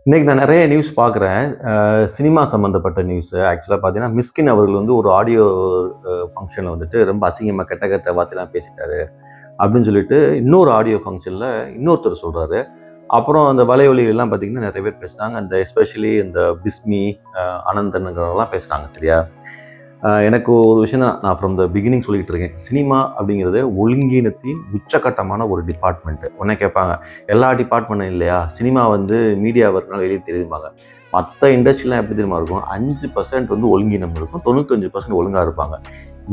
இன்னைக்கு நான் நிறைய நியூஸ் பார்க்குறேன். சினிமா சம்மந்தப்பட்ட நியூஸு. ஆக்சுவலாக பார்த்தீங்கன்னா, மிஸ்கின் அவர்கள் வந்து ஒரு ஆடியோ ஃபங்க்ஷனில் வந்துட்டு ரொம்ப அசிங்கமாக கெட்ட கெட்ட வார்த்தைலாம் பேசிட்டாரு அப்படின்னு சொல்லிட்டு இன்னொரு ஆடியோ ஃபங்க்ஷனில் இன்னொருத்தர் சொல்கிறாரு. அப்புறம் அந்த வலைவலிகள்லாம் பார்த்தீங்கன்னா நிறைய பேர் பேசுனாங்க. அந்த எஸ்பெஷலி இந்த பிஸ்மி, அனந்தனுங்கிறவங்கலாம் பேசுகிறாங்க. சரியா? எனக்கு ஒரு விஷயம் தான் நான் ஃப்ரம் த பிகினிங் சொல்லிக்கிட்டு இருக்கேன். சினிமா அப்படிங்கிறது ஒழுங்கீனத்தின் உச்சக்கட்டமான ஒரு டிபார்ட்மெண்ட்டு. உடனே கேட்பாங்க, எல்லா டிபார்ட்மெண்ட்டும் இல்லையா? சினிமா வந்து மீடியா ஒர்க்னால வெளியே தெரியுமாங்க. மற்ற இண்டஸ்ட்ரிலாம் எப்படி தெரியுமா இருக்கும்? 5% வந்து ஒழுங்கீனம் இருக்கும், 95% ஒழுங்காக இருப்பாங்க.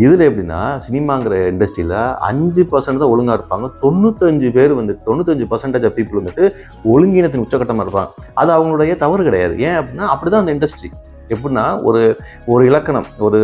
இதில் எப்படின்னா, சினிமாங்கிற இண்டஸ்ட்ரியில் 5% தான் ஒழுங்காக இருப்பாங்க. 95 பேர் வந்து 95% ஆஃப் பீப்புள் வந்துட்டு ஒழுங்கீனத்தின் உச்சக்கட்டமாக இருப்பாங்க. அது அவங்களுடைய தவறு கிடையாது. ஏன் அப்படின்னா, அப்படி தான் அந்த இண்டஸ்ட்ரி. எப்படின்னா, ஒரு ஒரு இலக்கணம், ஒரு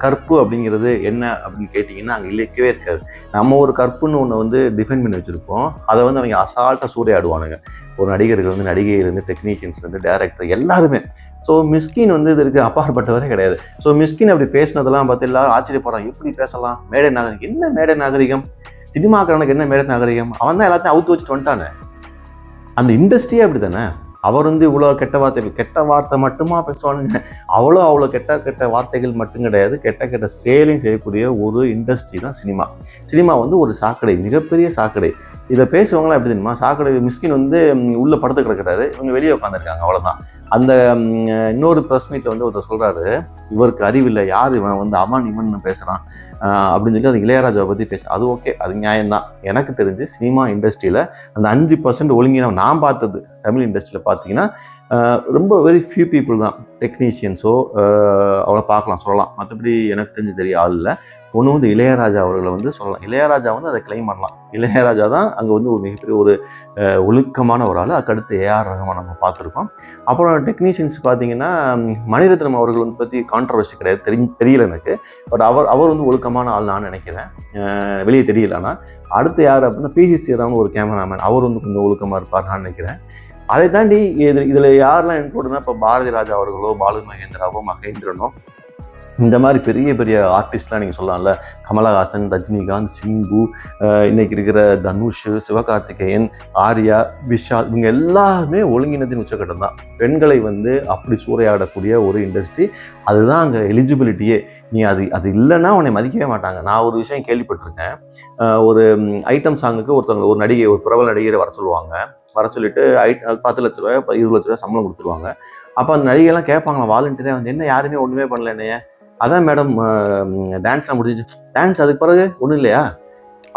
கற்பு அப்படிங்கிறது என்ன அப்படின்னு கேட்டிங்கன்னா, அங்கே இருக்கவே இருக்காது. நம்ம ஒரு கற்புன்னு ஒன்று வந்து டிஃபைன் பண்ணி வச்சுருப்போம். அதை வந்து அவங்க அசால்ட்டாக சூறையாடுவானுங்க. ஒரு நடிகர்கள் வந்து நடிகையிலேருந்து டெக்னீஷியன்ஸ்லேருந்து டேரக்டர் எல்லாருமே. ஸோ மிஸ்கின் வந்து இதற்கு அப்பாற்பட்டவரே கிடையாது. ஸோ மிஸ்கின் அப்படி பேசினதெல்லாம் பார்த்து எல்லாரும் ஆச்சரியப்படுறாங்க. எப்படி பேசலாம்? மேடை நாகரிகம் என்ன? மேடை நாகரிகம்? சினிமாக்காரனுக்கு என்ன மேடை நாகரிகம்? அவன் தான் எல்லாத்தையும் அவுத்து வச்சுட்டு வந்துட்டானே. அந்த இண்டஸ்ட்ரியே அப்படி தானே. அவர் வந்து இவ்வளோ கெட்ட வார்த்தை மட்டுமா பேசுவானுங்க. அவ்வளோ கெட்ட வார்த்தைகள் மட்டும் கிடையாது, கெட்ட சேலையும் செய்யக்கூடிய ஒரு இண்டஸ்ட்ரி தான் சினிமா. சினிமா வந்து ஒரு சாக்கடை, மிகப்பெரிய சாக்கடை. இதை பேசுவாங்களாம் எப்படி தெரியுமா? சாக்கடை மிஸ்கின் வந்து உள்ள படுத்து கிடக்கிறாரு, இவங்க வெளியே உட்காந்துருக்காங்க, அவ்வளோதான். அந்த இன்னொரு ப்ரெஸ் மீட்டில் வந்து ஒருத்தர் சொல்கிறாரு, இவருக்கு அறிவில்லை, யார் இவன் வந்து இவன் பேசுகிறான் அப்படின்னு சொல்லி அது இளையராஜாவை பற்றி அது ஓகே, அது நியாயம்தான். எனக்கு தெரிஞ்சு சினிமா இண்டஸ்ட்ரியில் அந்த 5% ஒழுங்கினம் நான் பார்த்தது தமிழ் இண்டஸ்ட்ரியில் பார்த்தீங்கன்னா ரொம்ப வெரி ஃபியூ பீப்புள் தான். டெக்னீஷியன்ஸோ அவளை சொல்லலாம். மற்றபடி எனக்கு தெரிஞ்சு தெரிய ஆள் இல்லை. ஒன்று வந்து இளையராஜா அவர்களை வந்து சொல்லலாம். இளையராஜா வந்து அதை கிளைம் பண்ணலாம். இளையராஜா தான் அங்கே வந்து ஒரு மிகப்பெரிய ஒரு ஒழுக்கமான ஒரு ஆள். அதுக்கடுத்து ஏஆர் ரஹ்மான் நம்ம பார்த்துருக்கோம். அப்புறம் டெக்னீஷியன்ஸ் பார்த்தீங்கன்னா, மணிரத்னம் அவர்கள் வந்து பற்றி கான்ட்ரவர்சி கிடையாது, தெரியல எனக்கு. பட் அவர் வந்து ஒழுக்கமான ஆள் நான் நினைக்கிறேன். வெளியே தெரியல. ஆனால் அடுத்து யார் அப்படின்னா, பிசி ஸ்ரீராம்னு ஒரு கேமராமேன், அவர் வந்து கொஞ்சம் ஒழுக்கமாக இருப்பார் நான் நினைக்கிறேன். அதை தாண்டி இதில் யாரெல்லாம் இன்க்ளூடுனா, இப்போ பாரதி ராஜா அவர்களோ, பாலு மகேந்திராவோ, மகேந்திரனோ, இந்த மாதிரி பெரிய பெரிய ஆர்டிஸ்ட்லாம் நீங்கள் சொல்லலாம்ல. கமலஹாசன், ரஜினிகாந்த், சிம்பு, இன்னைக்கு இருக்கிற தனுஷ், சிவகார்த்திகேயன், ஆர்யா, விஷால், இவங்க எல்லாமே ஒழுங்கினத்தின் உச்சக்கட்டம் தான். பெண்களை வந்து அப்படி சூறையாடக்கூடிய ஒரு இண்டஸ்ட்ரி. அதுதான் அங்கே எலிஜிபிலிட்டியே. நீ அது இல்லைன்னா உன்னை மதிக்கவே மாட்டாங்க. நான் ஒரு விஷயம் கேள்விப்பட்டிருக்கேன். ஒரு ஐட்டம் சாங்குக்கு ஒரு நடிகை, ஒரு பிரபல நடிகரை வர சொல்லிட்டு 10 லட்ச ரூபாய் 20 லட்ச ரூபாய் சம்பளம் கொடுத்துருவாங்க. அப்போ அந்த நடிகைலாம் கேட்பாங்களா வாலண்டியராக வந்து, என்ன யாருமே ஒன்றுமே பண்ணல என்னைய? அதான் மேடம் டான்ஸ்லாம் முடிஞ்சிச்சு. டான்ஸ் அதுக்கு பிறகு ஒன்றும் இல்லையா?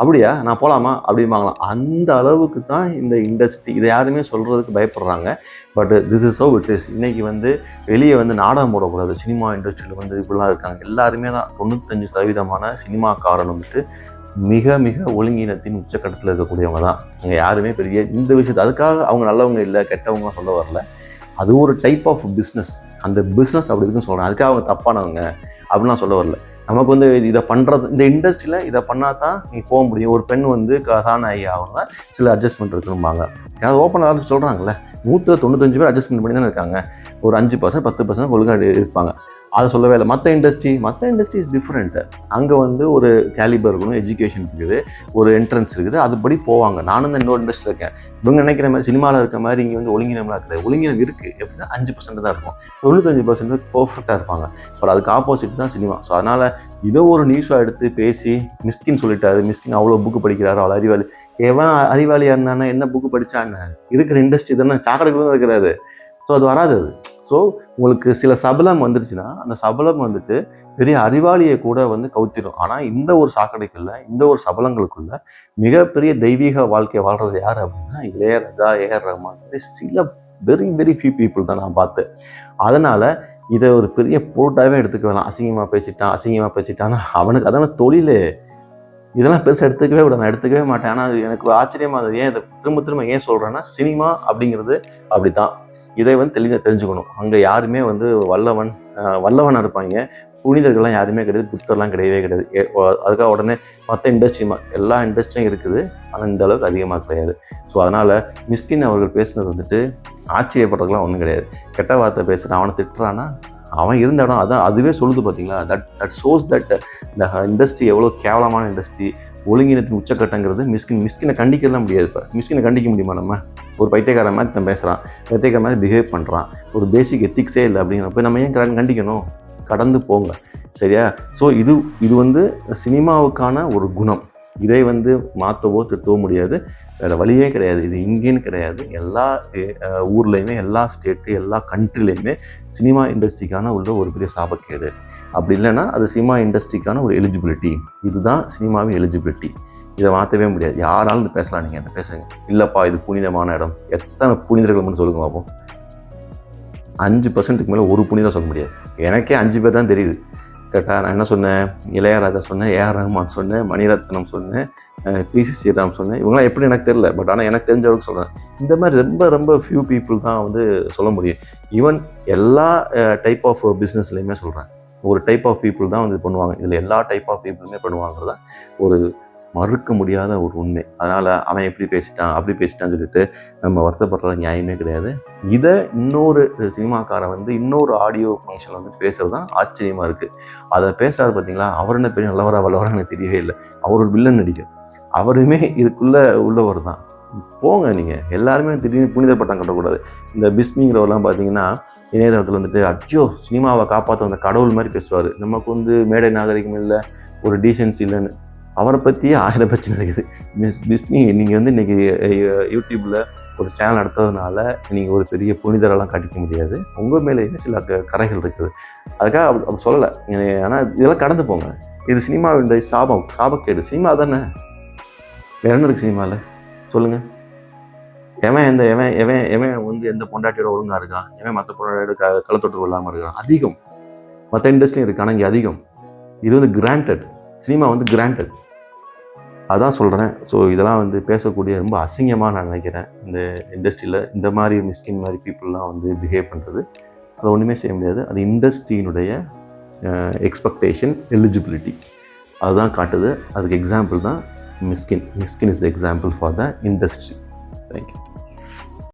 அப்படியா, நான் போகலாமா அப்படிம்பாங்களாம். அந்த அளவுக்கு தான் இந்த இண்டஸ்ட்ரி. இதை யாருமே சொல்கிறதுக்கு பயப்படுறாங்க. But this is how it is. இன்றைக்கி வந்து வெளியே வந்து நாடகம் போடக்கூடாது, சினிமா இண்டஸ்ட்ரியில் வந்து இப்படிலாம் இருக்காங்க. எல்லாருமே தான் 95% சினிமாக்காரன் வந்துட்டு மிக மிக ஒழுங்கினத்தின் உச்சக்கட்டத்தில் இருக்கக்கூடியவங்க தான். இங்கே யாருமே பெரிய இந்த விஷயத்தை அதுக்காக அவங்க நல்லவங்க இல்லை, கெட்டவங்க சொல்ல வரல. அது ஒரு டைப் ஆஃப் பிஸ்னஸ். அந்த பிஸ்னஸ் அப்படி இருக்குன்னு சொல்கிறேன். அதுக்காக அவங்க தப்பானவங்க அப்படின்லாம் சொல்ல வரல. நமக்கு வந்து இதை பண்ணுறது, இந்த இண்டஸ்ட்ரியில் இதை பண்ணால் தான் நீ போக முடியும். ஒரு பெண் வந்து கதாநாயகி ஆகுங்க, சில அட்ஜஸ்ட்மெண்ட் இருக்குன்பாங்க. யாராவது ஓப்பனாக சொல்கிறாங்களே, 195 பேர் அட்ஜஸ்ட்மெண்ட் பண்ணி தானே இருக்காங்க. ஒரு 5% 10% ஒழுங்காக இருப்பாங்க. அதை சொல்லவே இல்லை. மற்ற இண்டஸ்ட்ரி இஸ் டிஃப்ரெண்ட்டு. அங்கே வந்து ஒரு கேலிபர் இருக்கணும், எஜுகேஷன் இருக்குது, ஒரு என்ட்ரன்ஸ் இருக்குது, அதுபடி போவாங்க. நானும் தான் இன்னொரு இண்டஸ்ட்ரியில் இருக்கேன். இவங்க நினைக்கிற மாதிரி சினிமாவில் இருக்க மாதிரி இங்கே வந்து ஒழுங்கினம்லாம் இருக்குது. ஒழுங்கினம் இருக்குது எப்படின்னா 5% தான் இருக்கும், 95% பர்ஃபெக்டாக இருப்பாங்க. பட் அதுக்கு ஆப்போசிட் தான் சினிமா. ஸோ அதனால் இதை ஒரு நியூஸாக எடுத்து பேசி மிஸ்கின் சொல்லிட்டாரு, மிஸ்கின் அவ்வளோ புக்கு படிக்கிறாரு, அவ்வளோ அறிவாளி. எவன் அறிவாளியாக இருந்தானே என்ன புக்கு படித்தான்னு? இருக்கிற இண்டஸ்ட்ரி தானே சாக்கடைக்குள்ள தான் இருக்கிறாரு. ஸோ அது வராது. அது ஸோ உங்களுக்கு சில சபலம் வந்துருச்சுன்னா, அந்த சபலம் வந்துட்டு பெரிய அறிவாளியை கூட வந்து கவுத்திடும். ஆனால் இந்த ஒரு சாக்கடைக்குள்ள, இந்த ஒரு சபலங்களுக்குள்ள மிகப்பெரிய தெய்வீக வாழ்க்கையை வாழ்றது யார் அப்படின்னா, இளையராஜா, ஏஆர் ரஹ்மான், சில வெரி வெரி ஃபியூ பீப்புள் தான் நான் பார்த்தேன். அதனால் இதை ஒரு பெரிய பொருட்டாகவே எடுத்துக்க வேணாம். அசிங்கமாக பேசிட்டான்னா அவனுக்கு அதான தொழிலே. இதெல்லாம் பெருசாக நான் எடுத்துக்கவே மாட்டேன். ஆனால் அது எனக்கு ஆச்சரியமாக இருந்தது. ஏன் இதை திரும்ப ஏன் சொல்கிறேன்னா, சினிமா அப்படிங்கிறது அப்படி தான். இதை வந்து தெரிஞ்சுக்கணும். அங்கே யாருமே வந்து வல்லவனாக இருப்பாங்க. புனிதர்கள்லாம் யாருமே கிடையாது, புத்தர்லாம் கிடையவே கிடையாது. அதுக்காக உடனே மற்ற இண்டஸ்ட்ரி எல்லா இண்டஸ்ட்ரியும் இருக்குது, ஆனால் இந்த அளவுக்கு அதிகமாக கிடையாது. ஸோ அதனால் மிஸ்கின் அவர்கள் பேசுனது வந்துட்டு ஆச்சரியப்படுறதுலாம் ஒன்றும் கிடையாது. கெட்ட வார்த்தை பேசுகிறான், அவனை திட்டுறான்னா அவன் இருந்த இடம் அதுவே சொல்லுது பார்த்தீங்களா. தட் ஷோஸ் தட் இந்த இண்டஸ்ட்ரி எவ்வளோ கேவலமான இண்டஸ்ட்ரி, ஒழுங்கினத்தின் உச்சக்கட்டங்கிறது மிஸ்கினை கண்டிக்கலாம் முடியாது. இப்போ மிஸ்கினை கண்டிக்க முடியுமா? நம்ம ஒரு பைத்தியக்கார மாதிரி நம்ம பேசுகிறான், பைத்தியக்கார மாதிரி பிஹேவ் பண்ணுறான், ஒரு பேசிக் எத்திக்ஸே இல்லை அப்படிங்கிறப்ப நம்ம ஏன் கண்டிக்கணும்? கடந்து போங்க, சரியா? ஸோ இது வந்து சினிமாவுக்கான ஒரு குணம். இதை வந்து மாற்றவோ திருத்தவோ முடியாது, வேறு வழியே கிடையாது. இது இங்கேன்னு கிடையாது, எல்லா ஊர்லேயுமே, எல்லா ஸ்டேட்டு, எல்லா கண்ட்ரிலையுமே சினிமா இண்டஸ்ட்ரிக்கான உள்ள ஒரு பெரிய சாபக்கேடு. அப்படி இல்லைன்னா அது சினிமா இண்டஸ்ட்ரிக்கான ஒரு எலிஜிபிலிட்டி. இதுதான் சினிமாவின் எலிஜிபிலிட்டி. இதை மாற்றவே முடியாது. யாராலும் இது பேசலாம், நீங்கள் என்ன பேசுங்க. இல்லைப்பா இது புனிதமான இடம். எத்தனை புனிதர்கள் மட்டும் சொல்லுங்க பார்ப்போம். 5% மேலே ஒரு புனிதம் சொல்ல முடியாது. எனக்கே 5 பேர் தான் தெரியுது. கேட்டா நான் என்ன சொன்னேன்? இளையராஜா சொன்னேன், ஏஆர் ரஹ்மான் சொன்னேன், மணிரத்னம் சொன்னேன், பிசி ஸ்ரீராம் சொன்னேன். இவங்களாம் எப்படி எனக்கு தெரியல, பட் ஆனால் எனக்கு தெரிஞ்ச அளவுக்கு சொல்கிறேன். இந்த மாதிரி ரொம்ப ரொம்ப ஃபியூ பீப்புள் தான் வந்து சொல்ல முடியும். ஈவன் எல்லா டைப் ஆஃப் பிஸ்னஸ்லையுமே சொல்கிறேன், ஒரு டைப் ஆஃப் பீப்புள் தான் வந்து பண்ணுவாங்க. இதில் எல்லா டைப் ஆஃப் பீப்புளுமே பண்ணுவாங்கிறது தான் ஒரு மறுக்க முடியாத ஒரு உண்மை. அதனால் அவன் எப்படி பேசிட்டான் அப்படி பேசிட்டான்னு சொல்லிட்டு நம்ம வருத்தப்படுற நியாயமே கிடையாது. இதை இன்னொரு சினிமாக்காரன் வந்து இன்னொரு ஆடியோ ஃபங்க்ஷன் வந்து பேசுகிறது தான் ஆச்சரியமாக இருக்குது. அதை பேசுகிறாரு பார்த்தீங்களா, அவர் என்ன பெரிய நல்லவரா வல்லவரா எனக்கு தெரியவே இல்லை. அவர் ஒரு வில்லன் நடிகர், அவருமே இதுக்குள்ளே உள்ளவர் தான். போங்க, நீங்கள் எல்லாருமே திடீர்னு புனித பட்டம் கட்டக்கூடாது. இந்த பிஸ்மிங்கிறவரெலாம் பார்த்தீங்கன்னா இணையதளத்தில் வந்துட்டு ஐயோ சினிமாவை காப்பாற்ற வந்த கடவுள் மாதிரி பேசுவார். நமக்கு வந்து மேடை நாகரிகம் இல்லை, ஒரு டீசென்சி இல்லைன்னு. அவரை பற்றியே 1000 பிரச்சனை இருக்குது. பிஸ்மி நீங்கள் வந்து இன்றைக்கி யூடியூப்பில் ஒரு சேனல் நடத்துறதுனால நீங்கள் ஒரு பெரிய புனிதரெல்லாம் காட்டிக்க முடியாது. உங்கள் மேலே சில கரைகள் இருக்குது. அதுக்காக அப்படி சொல்லலை. ஆனால் இதெல்லாம் கடந்து போங்க. இது சினிமாவின் சாபக்கேடு. சினிமா தானே, வேற என்ன இருக்குது சினிமாவில் சொல்லுங்கள்? எவன் வந்து எந்த பொண்டாட்டியோட ஒழுங்காக இருக்கான்? எவன் மற்ற பொண்டாட்டியோட களத்தொட்டு இல்லாமல் இருக்கான்? அதிகம். மற்ற இண்டஸ்ட்ரியும் இருக்குது, ஆனால் இங்கே அதிகம். இது வந்து கிராண்டட். சினிமா வந்து கிராண்டட். அதான் சொல்கிறேன். ஸோ இதெல்லாம் வந்து பேசக்கூடிய ரொம்ப அசிங்கமாக நான் நினைக்கிறேன். இந்த இண்டஸ்ட்ரியில் இந்த மாதிரி மிஸ்கின் மாதிரி பீப்புளெலாம் வந்து பிஹேவ் பண்ணுறது, அதை ஒன்றுமே செய்ய முடியாது. அது இண்டஸ்ட்ரியினுடைய எக்ஸ்பெக்டேஷன், எலிஜிபிலிட்டி அதுதான் காட்டுது. அதுக்கு எக்ஸாம்பிள் தான் Mysskin. Mysskin is the example for the industry. Thank you.